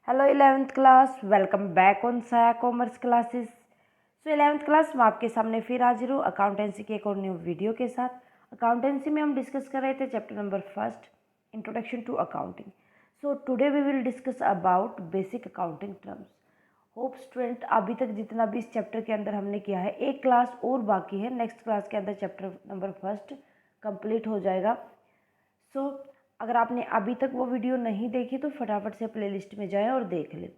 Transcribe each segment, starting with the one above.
Hello 11th class, welcome back on साया commerce classes. सो 11th class मैं आपके सामने फिर हाजिर हूँ अकाउंटेंसी के एक और न्यू वीडियो के साथ। अकाउंटेंसी में हम डिस्कस कर रहे थे chapter number 1 introduction to accounting. So today we will discuss about basic accounting terms. Hope student अभी तक जितना भी इस चैप्टर के अंदर हमने किया है, एक क्लास और बाकी है, नेक्स्ट क्लास के अंदर चैप्टर नंबर 1 कंप्लीट हो जाएगा। सो अगर आपने अभी तक वो वीडियो नहीं देखी तो फटाफट से प्लेलिस्ट में जाएं और देख लें।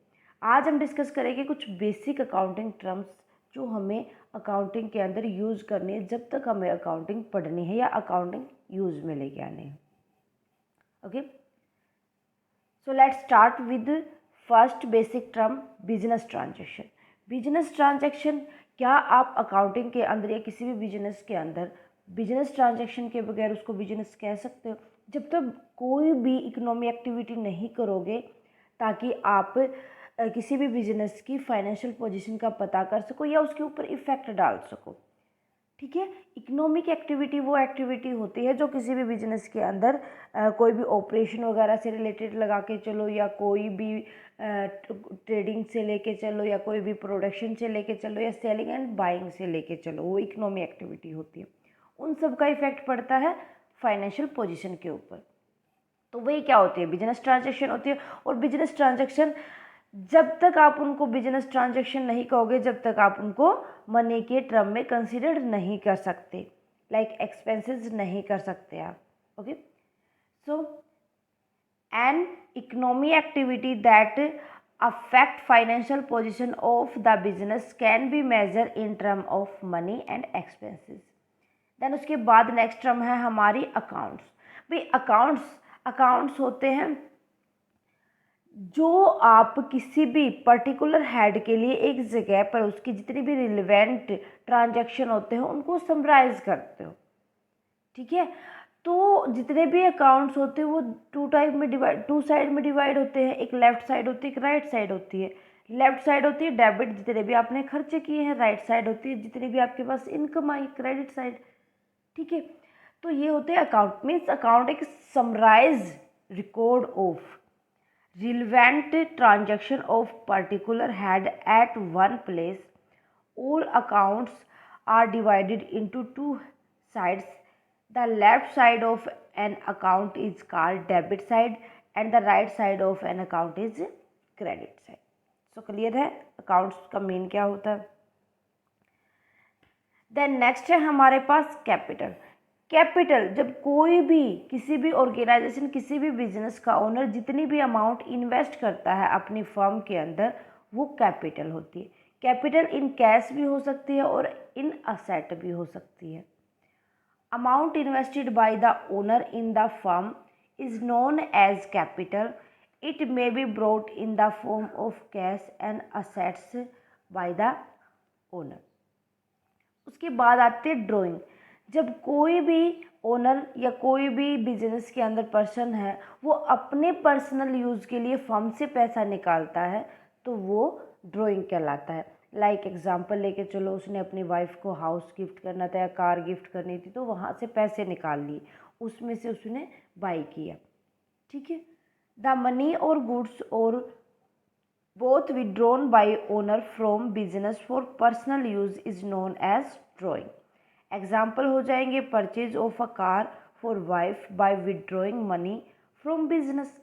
आज हम डिस्कस करेंगे कुछ बेसिक अकाउंटिंग टर्म्स जो हमें अकाउंटिंग के अंदर यूज़ करनी है जब तक हमें अकाउंटिंग पढ़नी है या अकाउंटिंग यूज़ में लेके आने हैं। Okay, so let's start with first basic term, business transaction. Business transaction, क्या आप अकाउंटिंग के अंदर या किसी भी बिजनेस के अंदर बिजनेस ट्रांजैक्शन के बगैर उसको बिजनेस कह सकते हो? जब तक कोई भी इकोनॉमी एक्टिविटी नहीं करोगे ताकि आप किसी भी बिजनेस की फाइनेंशियल पोजीशन का पता कर सको या उसके ऊपर इफेक्ट डाल सको। ठीक है, इकोनॉमिक एक्टिविटी वो एक्टिविटी होती है जो किसी भी बिजनेस के अंदर कोई भी ऑपरेशन वगैरह से रिलेटेड लगा के चलो, या कोई भी ट्रेडिंग से लेके चलो, या कोई भी प्रोडक्शन से लेके चलो, या सेलिंग एंड बाइंग से लेके चलो, वो इकोनॉमी एक्टिविटी होती है। उन सब का इफेक्ट पड़ता है फाइनेंशियल पोजीशन के ऊपर। तो वही क्या होती है, बिजनेस ट्रांजैक्शन होती है। और बिजनेस ट्रांजैक्शन जब तक आप उनको बिजनेस ट्रांजैक्शन नहीं कहोगे, जब तक आप उनको मनी के टर्म में कंसीडर नहीं कर सकते, लाइक एक्सपेंसेस नहीं कर सकते आप। Okay, so an economy activity that affect financial position of the business can be measure in term of money and expenses. Then उसके बाद नेक्स्ट टर्म है हमारी अकाउंट्स। भाई अकाउंट्स होते हैं जो आप किसी भी पर्टिकुलर हेड के लिए एक जगह पर उसकी जितनी भी रिलेवेंट ट्रांजैक्शन होते हैं उनको समराइज करते हो। ठीक है, तो जितने भी अकाउंट्स होते हैं वो टू साइड में डिवाइड होते हैं। एक लेफ्ट साइड होती है, एक राइट साइड होती है। लेफ्ट साइड होती है डेबिट, जितने भी आपने खर्चे किए हैं। राइट साइड होती है जितनी भी आपके पास इनकम आई, क्रेडिट साइड। ठीक है, तो ये होते हैं अकाउंट। मीन्स अकाउंट एक summarise record of relevant transaction of particular head at one place. All accounts are divided into two sides. The left side of an account is called debit side and the right side of an account is credit side. So clear है accounts का main क्या होता है। Then next है हमारे पास capital. Capital, जब कोई भी किसी भी ऑर्गेनाइजेशन, किसी भी बिजनेस का ओनर जितनी भी अमाउंट इन्वेस्ट करता है अपनी फर्म के अंदर, वो कैपिटल होती है। कैपिटल इन कैश भी हो सकती है और इन असेट भी हो सकती है। Amount invested by the owner in the firm is known as capital. It may be brought in the form of cash and assets by the owner. उसके बाद आते हैं ड्राइंग। जब कोई भी ओनर या कोई भी बिजनेस के अंदर पर्सन है वो अपने पर्सनल यूज़ के लिए फर्म से पैसा निकालता है तो वो ड्राइंग कहलाता है। लाइक एग्जांपल लेके चलो, उसने अपनी वाइफ को हाउस गिफ्ट करना था या कार गिफ्ट करनी थी तो वहाँ से पैसे निकाल लिए, उसमें से उसने बाई किया। ठीक है, द मनी और गुड्स और both withdrawn by owner from business for personal use is known as drawing. Example हो जाएंगे purchase of a car for wife by withdrawing money from business.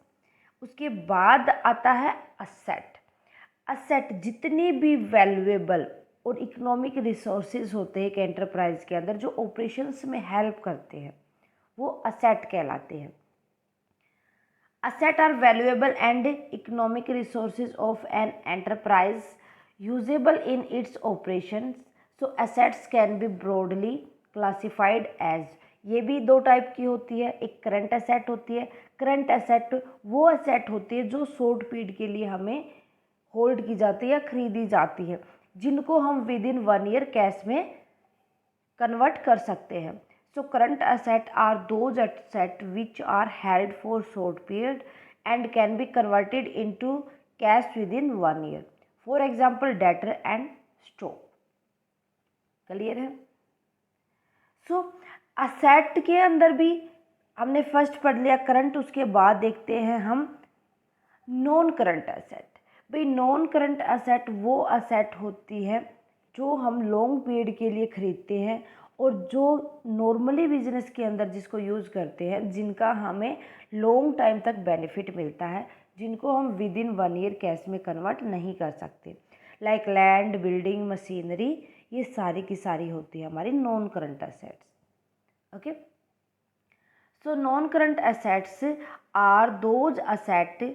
उसके बाद आता है असेट। असेट जितने भी वैल्यूएबल और इकोनॉमिक रिसोर्सेज होते हैं एक एंटरप्राइज के अंदर जो ऑपरेशंस में हेल्प करते हैं वो असेट कहलाते हैं। Assets are valuable and economic resources of an enterprise usable in its operations. So assets can be broadly classified as, ये भी दो टाइप की होती है। एक करंट एसेट होती है। करंट एसेट वो एसेट होती है जो शॉर्ट पीरियड के लिए हमें होल्ड की जाती है या खरीदी जाती है, जिनको हम विद इन 1 ईयर कैश में कन्वर्ट कर सकते हैं। So current assets are those assets which are held for short period and can be converted into cash within 1 year. For example, debtor and stock. Clear है? So asset के अंदर भी हमने first पढ़ लिया करंट, उसके बाद देखते हैं हम नॉन करंट एसेट। भाई नॉन करंट असेट वो असेट होती है जो हम लॉन्ग पीरियड के लिए खरीदते हैं और जो नॉर्मली बिजनेस के अंदर जिसको यूज़ करते हैं, जिनका हमें लॉन्ग टाइम तक बेनिफिट मिलता है, जिनको हम विद इन 1 ईयर कैश में कन्वर्ट नहीं कर सकते, लाइक लैंड, बिल्डिंग, मशीनरी, ये सारी की सारी होती है हमारी non current assets. Okay, so non-current assets are those assets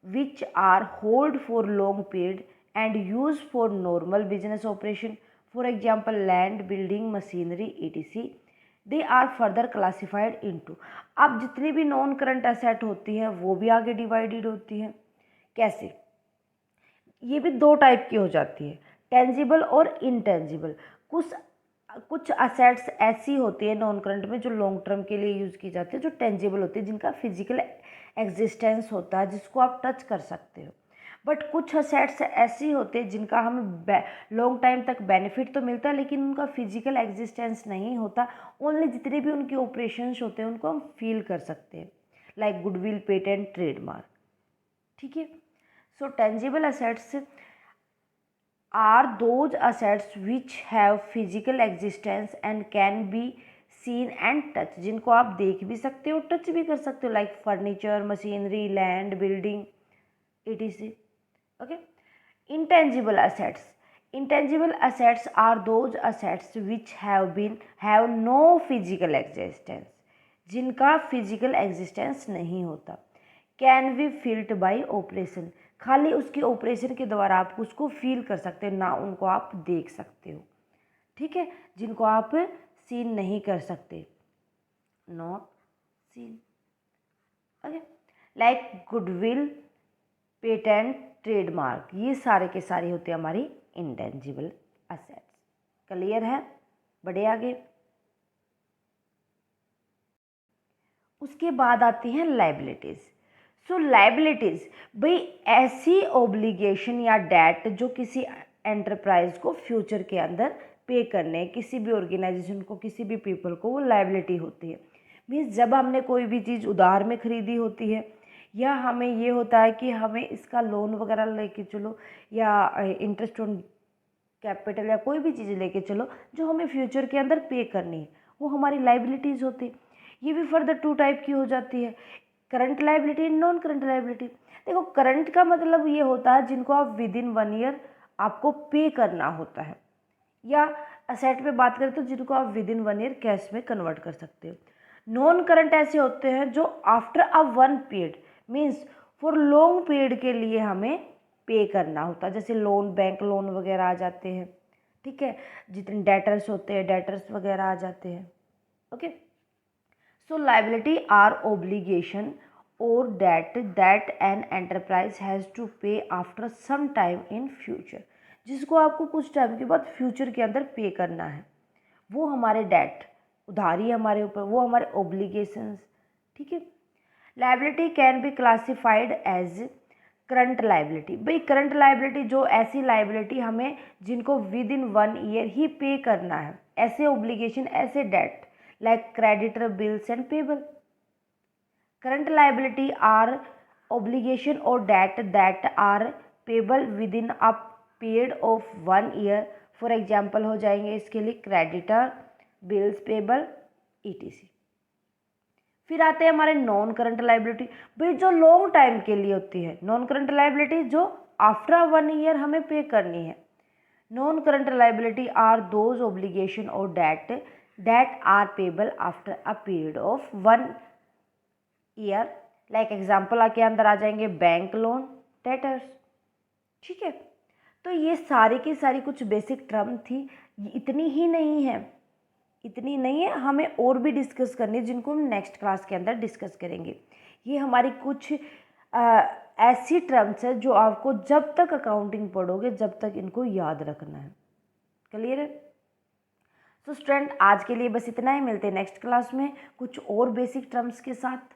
which are hold for long period and used for normal business operation. For example, land, building, machinery, etc. They are further classified into. अब जितनी भी non current asset होती हैं वो भी आगे divided होती हैं। कैसे? ये भी 2 टाइप की हो जाती है, टेंजिबल और इनटेंजिबल। कुछ असेट्स ऐसी होती है नॉन करंट में जो लॉन्ग टर्म के लिए यूज़ की जाती है, जो टेंजिबल होती है, जिनका फिजिकल एग्जिस्टेंस होता है, जिसको आप टच कर सकते हो। बट कुछ असेट्स ऐसी होती है जिनका हमें लॉन्ग टाइम तक बेनिफिट तो मिलता है लेकिन उनका फिजिकल एग्जिस्टेंस नहीं होता। ओनली जितने भी उनके ऑपरेशंस होते हैं उनको हम फील कर सकते हैं, लाइक गुडविल, पेटेंट, ट्रेडमार्क। ठीक है, so tangible assets are those assets which have physical existence and can be seen and touch, जिनको आप देख भी सकते हो, टच भी कर सकते हो, like furniture, machinery, land, building, etc. Okay, intangible assets. Intangible assets are those assets which have no physical existence, जिनका फिजिकल एग्जिस्टेंस नहीं होता। Can be field by operation, खाली उसके ऑपरेशन के द्वारा आप उसको फील कर सकते हो, ना उनको आप देख सकते हो। ठीक है, जिनको आप सीन नहीं कर सकते, not seen. Okay, like goodwill, patent, trademark, ये सारे के सारे होते हैं हमारी इंटेंजिबल असेट्स। क्लियर है? बढ़े आगे। उसके बाद आती हैं लाइबिलिटीज़। सो लाइबिलिटीज़ भाई ऐसी ऑब्लिगेशन या डेट जो किसी एंटरप्राइज को फ्यूचर के अंदर पे करने, किसी भी ऑर्गेनाइजेशन को, किसी भी पीपल को, वो लाइबिलिटी होती है। मीन्स जब हमने कोई भी चीज़ उधार में खरीदी होती है या हमें ये होता है कि हमें इसका लोन वगैरह लेके चलो या इंटरेस्ट ऑन कैपिटल या कोई भी चीज़ लेके चलो जो हमें फ्यूचर के अंदर पे करनी है, वो हमारी लाइबिलिटीज़ होती। ये भी फर्दर 2 टाइप की हो जाती है, current liability, non current liability. देखो, करंट का मतलब ये होता है जिनको आप विद इन 1 ईयर आपको पे करना होता है, या असेट पे बात करें तो जिनको आप विद इन 1 ईयर कैश में कन्वर्ट कर सकते हो। नॉन करंट ऐसे होते हैं जो after a 1 period, means for long period के लिए हमें पे करना होता है, जैसे लोन, बैंक लोन वगैरह आ जाते हैं। ठीक है, जितने डेटर्स होते हैं, डेटर्स वगैरह आ जाते हैं। Okay, so liability are obligation or debt that an enterprise has to pay after some time in future, जिसको आपको कुछ टाइम के बाद फ्यूचर के अंदर पे करना है, वो हमारे डेट, उधारी हमारे ऊपर, वो हमारे ओब्लिगेशंस। ठीक है, liability can be classified as current liability. भाई करंट लाइबिलिटी जो ऐसी लाइबिलिटी हमें जिनको विद इन 1 ईयर ही पे करना है, ऐसे ओब्लिगेशन, ऐसे date like creditor, bills and payable. Current liability are obligation or debt that are payable within a period of 1 year. For example हो जाएंगे इसके लिए creditor, bills payable, etc. फिर आते हैं हमारे नॉन करंट लाइबिलिटी, भाई जो लॉन्ग टाइम के लिए होती है। नॉन करंट लाइबिलिटी जो आफ्टर 1 ईयर हमें पे करनी है। Non current liability are those obligation और debt that are payable after a period of 1 year, like example आके अंदर आ जाएंगे बैंक लोन, डेटर्स। ठीक है, तो ये सारी की सारी कुछ बेसिक टर्म थी, इतनी ही नहीं है, इतनी नहीं है, हमें और भी डिस्कस करनी है जिनको हम नेक्स्ट क्लास के अंदर डिस्कस करेंगे। ये हमारी कुछ ऐसी टर्म्स है जो आपको जब तक अकाउंटिंग पढ़ोगे जब तक इनको याद रखना है। क्लियर है? तो स्टूडेंट आज के लिए बस इतना ही, मिलते हैं नेक्स्ट क्लास में कुछ और बेसिक टर्म्स के साथ।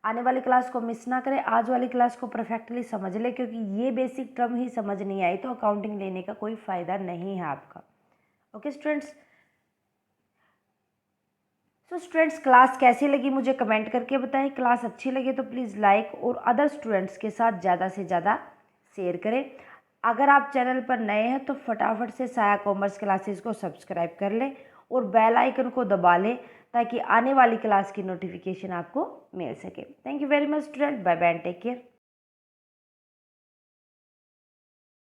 आने वाली क्लास को मिस ना करें, आज वाली क्लास को परफेक्टली समझ ले, क्योंकि ये बेसिक टर्म ही समझ नहीं आई तो अकाउंटिंग लेने का कोई फ़ायदा नहीं है आपका। Okay students, so students class कैसी लगी मुझे कमेंट करके बताएं। क्लास अच्छी लगे तो प्लीज़ लाइक और अदर स्टूडेंट्स के साथ ज़्यादा से ज़्यादा शेयर करें। अगर आप चैनल पर नए हैं तो फटाफट से साया कॉमर्स क्लासेस को सब्सक्राइब कर लें और बेल आइकन को दबा लें ताकि आने वाली क्लास की नोटिफिकेशन आपको मिल सके। Thank you very much student, bye bye and take care.